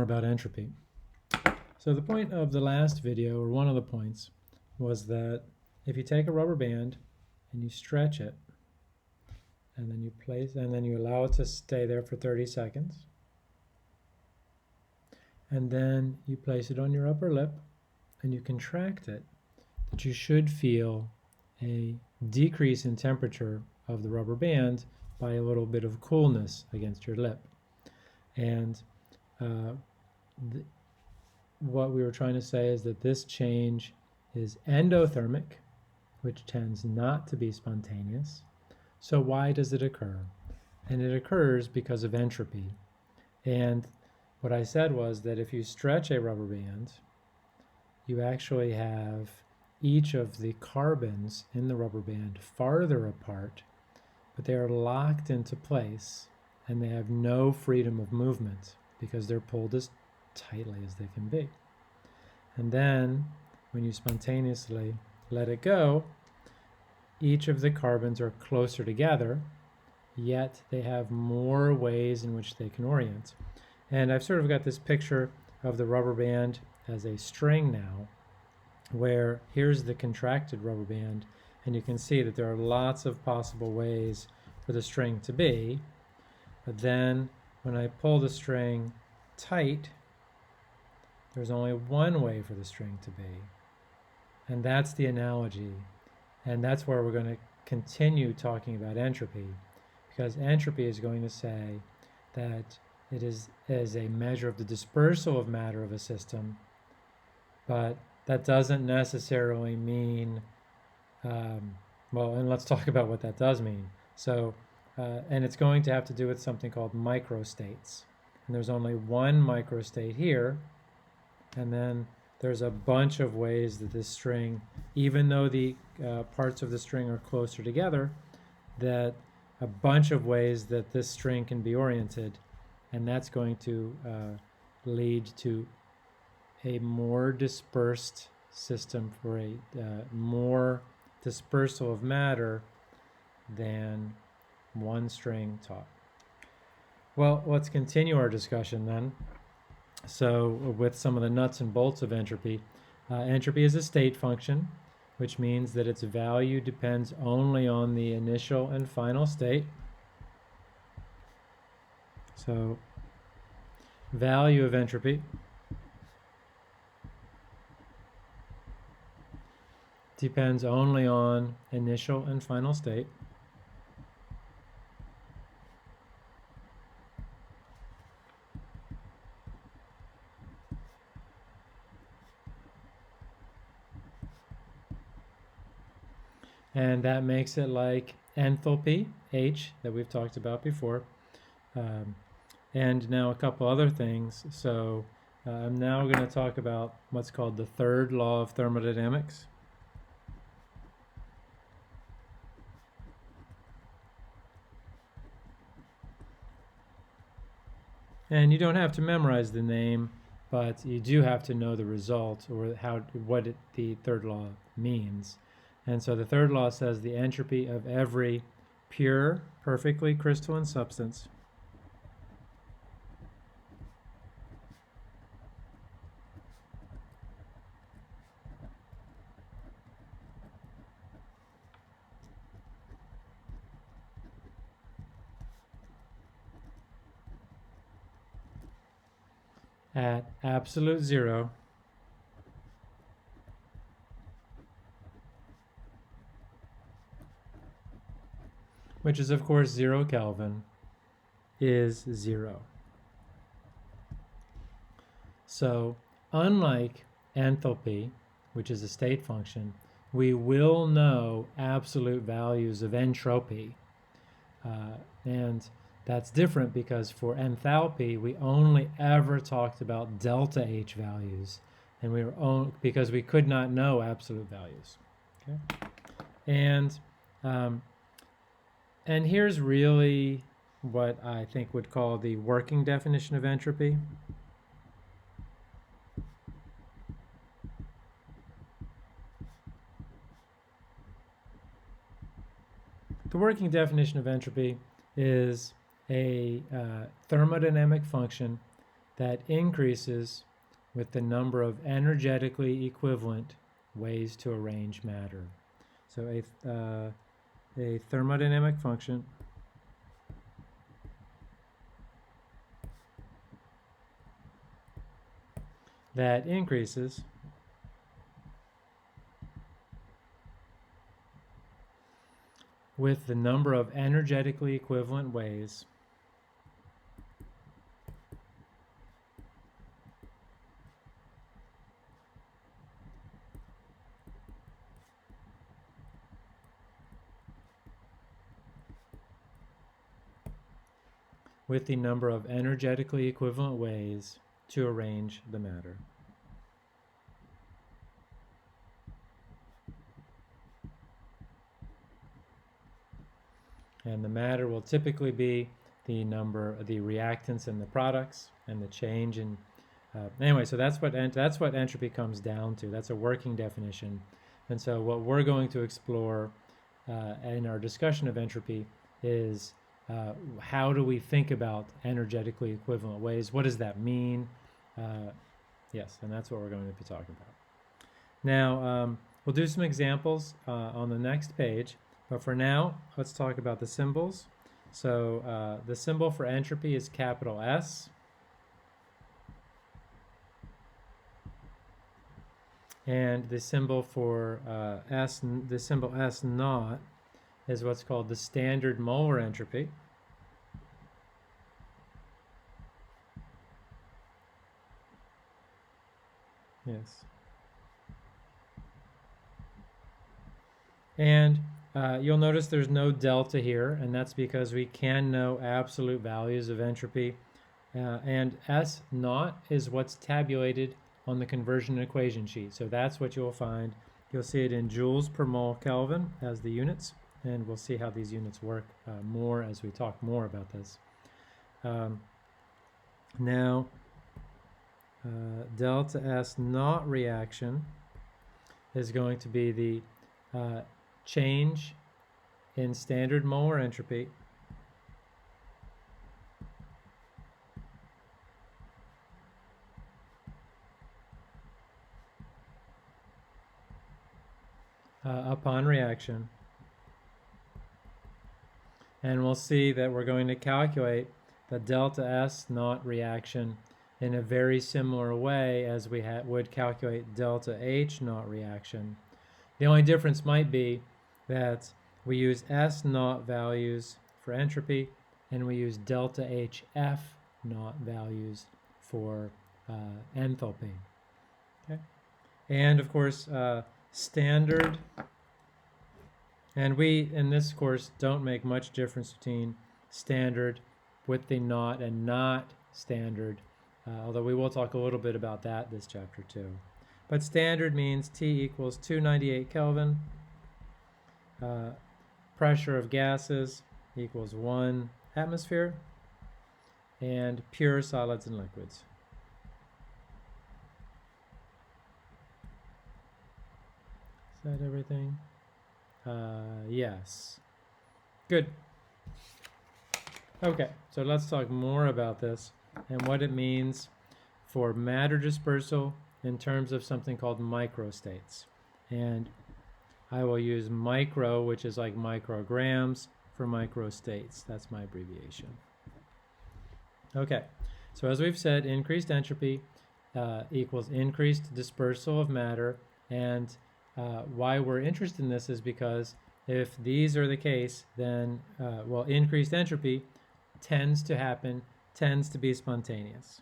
About entropy. So the point of the last video, or one of the points, was that if you take a rubber band and you stretch it, and then you allow it to stay there for 30 seconds, and then you place it on your upper lip and you contract it, that you should feel a decrease in temperature of the rubber band by a little bit of coolness against your lip. And what we were trying to say is that this change is endothermic, which tends not to be spontaneous. So why does it occur? And it occurs because of entropy. And what I said was that if you stretch a rubber band, you actually have each of the carbons in the rubber band farther apart, but they are locked into place and they have no freedom of movement because they're pulled as tightly as they can be. And then when you spontaneously let it go, each of the carbons are closer together, yet they have more ways in which they can orient. And I've sort of got this picture of the rubber band as a string now, where here's the contracted rubber band, and you can see that there are lots of possible ways for the string to be. But then when I pull the string tight, there's only one way for the string to be. And that's the analogy. And that's where we're going to continue talking about entropy, because entropy is going to say that it is a measure of the dispersal of matter of a system, but that doesn't necessarily mean, well, and let's talk about what that does mean. So, and it's going to have to do with something called microstates. And there's only one microstate here, and then there's a bunch of ways that this string, even though the parts of the string are closer together, that a bunch of ways that this string can be oriented, and that's going to lead to a more dispersed system, for a more dispersal of matter than one string taut. Well, let's continue our discussion then. So with some of the nuts and bolts of entropy, entropy is a state function, which means that its value depends only on the initial and final state. So value of entropy depends only on initial and final state. And that makes it like enthalpy, H, that we've talked about before. And now a couple other things. So I'm now going to talk about what's called the third law of thermodynamics. And you don't have to memorize the name, but you do have to know the result, or the third law means. And so the third law says the entropy of every pure, perfectly crystalline substance at absolute zero which is of course 0 Kelvin, is 0. So unlike enthalpy, which is a state function, we will know absolute values of entropy. And that's different because for enthalpy, we only ever talked about delta H values, and because we could not know absolute values. Okay? And here's really what I think would call the working definition of entropy. The working definition of entropy is a thermodynamic function that increases with the number of energetically equivalent ways to arrange matter. So a thermodynamic function that increases with the number of energetically equivalent ways to arrange the matter. And the matter will typically be the reactants and the products, and the change in. Anyway, so that's what entropy comes down to. That's a working definition. And so what we're going to explore in our discussion of entropy is how do we think about energetically equivalent ways? What does that mean? Yes, and that's what we're going to be talking about. Now, we'll do some examples on the next page. But for now, let's talk about the symbols. So the symbol for entropy is capital S. And the symbol for the symbol S naught is what's called the standard molar entropy. Yes. And you'll notice there's no delta here, and that's because we can know absolute values of entropy. And S naught is what's tabulated on the conversion equation sheet. So that's what you'll find. You'll see it in joules per mole Kelvin as the units, and we'll see how these units work more as we talk more about this. Now, delta S naught reaction is going to be the change in standard molar entropy upon reaction. And we'll see that we're going to calculate the delta S naught reaction in a very similar way as we would calculate delta H naught reaction. The only difference might be that we use S naught values for entropy, and we use delta HF naught values for enthalpy. Okay? And of course, standard, and we in this course don't make much difference between standard with the naught and not standard, although we will talk a little bit about that this chapter too. But standard means T equals 298 Kelvin. Pressure of gases equals 1 atmosphere. And pure solids and liquids. Is that everything? Yes. Good. Okay, so let's talk more about this and what it means for matter dispersal in terms of something called microstates. And I will use micro, which is like micrograms, for microstates. That's my abbreviation. Okay, so as we've said, increased entropy equals increased dispersal of matter. And why we're interested in this is because if these are the case, then, well, increased entropy tends to be spontaneous.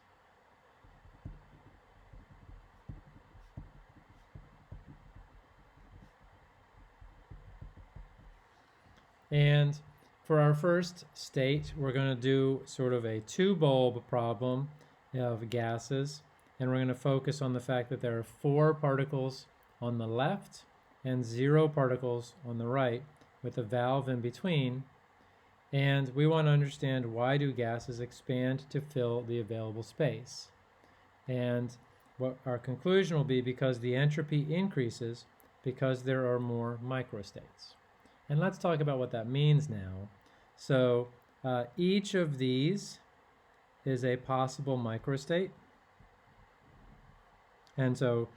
And for our first state, we're going to do sort of a two-bulb problem of gases, and we're going to focus on the fact that there are 4 particles on the left and 0 particles on the right, with a valve in between. And we want to understand, why do gases expand to fill the available space? And what our conclusion will be, because the entropy increases because there are more microstates. And let's talk about what that means now. So each of these is a possible microstate. And so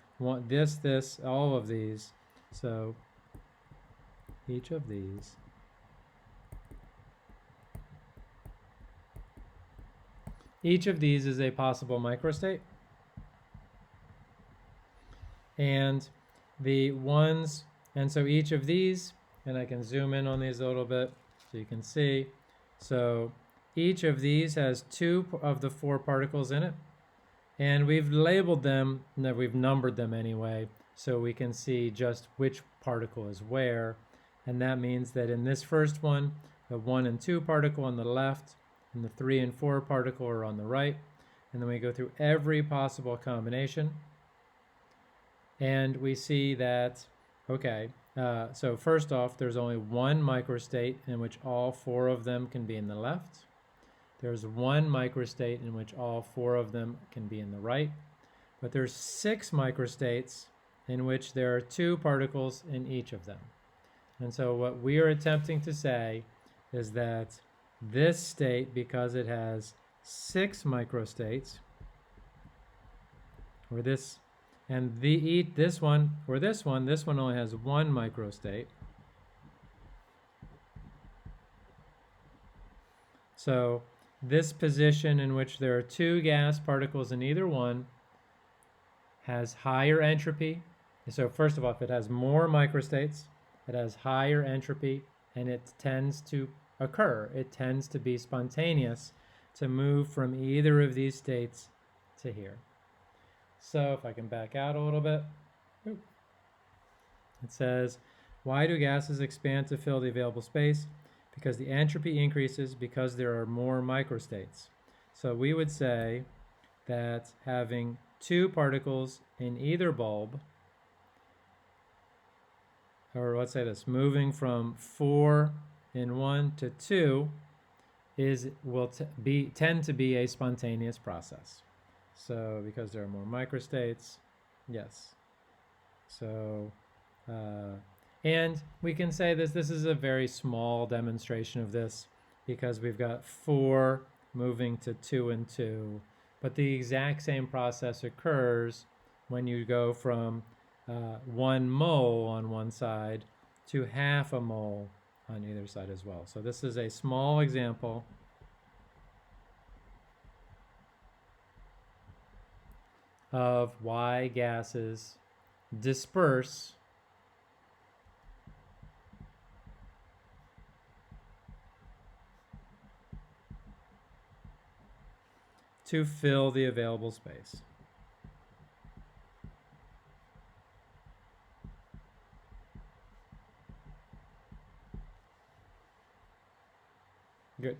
this, all of these, so each of these is a possible microstate. And the ones, and so each of these, and I can zoom in on these a little bit so you can see. So each of these has 2 of the 4 particles in it. And we've labeled them, no, we've numbered them anyway, so we can see just which particle is where. And that means that in this first one, the 1 and 2 particle on the left, and the 3 and 4 particle are on the right. And then we go through every possible combination. And we see that, okay, so first off, there's only one microstate in which all 4 of them can be in the left. There's one microstate in which all 4 of them can be in the right. But there's 6 microstates in which there are 2 particles in each of them. And so what we are attempting to say is that this state, because it has 6 microstates, or this, and this one only has 1 microstate. So this position in which there are 2 gas particles in either one has higher entropy. So first of all, if it has more microstates, it has higher entropy, and it tends to occur. It tends to be spontaneous to move from either of these states to here. So if I can back out a little bit, it says, why do gases expand to fill the available space? Because the entropy increases because there are more microstates. So we would say that having 2 particles in either bulb, or let's say this, moving from 4 in 1 to 2 will tend to be a spontaneous process. So because there are more microstates, yes. So, and we can say this is a very small demonstration of this because we've got 4 moving to 2 and 2, but the exact same process occurs when you go from 1 mole on one side to half a mole on either side as well. So this is a small example of why gases disperse to fill the available space. Good.